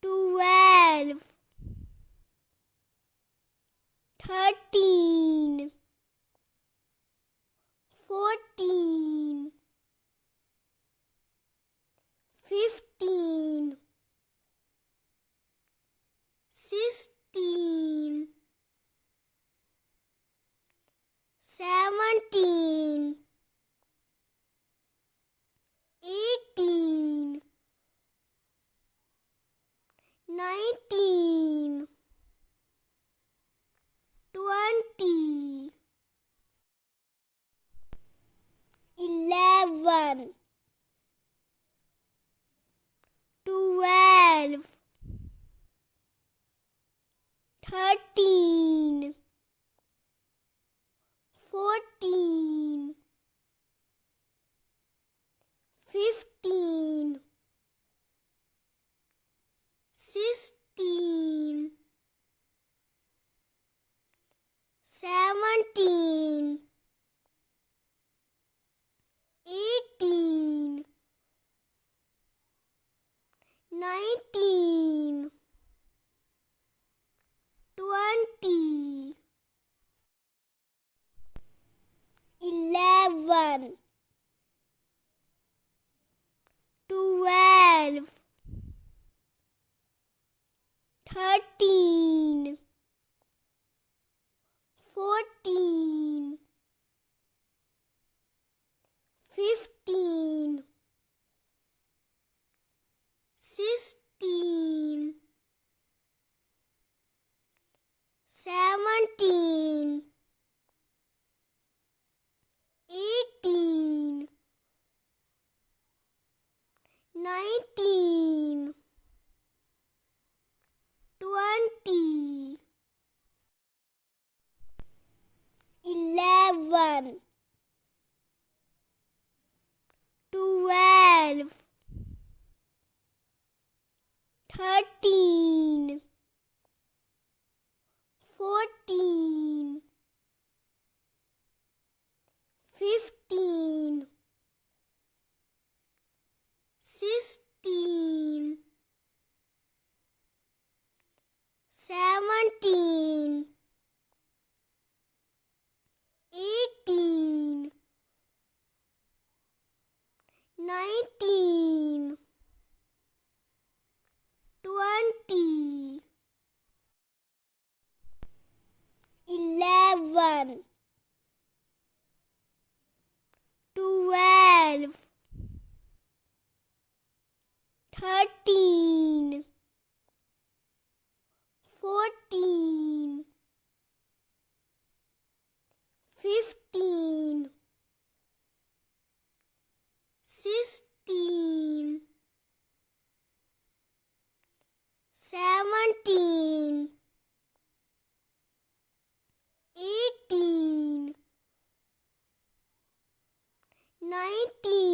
12, 13, 14, 15, 16, 17, 18, 19, 20, 11, 12, 13, 14, 15, 16, 17, 18, 19, 20, 11, 12, 13, 14, 15, 16, 17, 18, 19, 20, 11, 12, 13, 14, 15, 16, 17, 18, 19, 20, 11, 12, 13, 14, 15, 16, 17, 18, 19,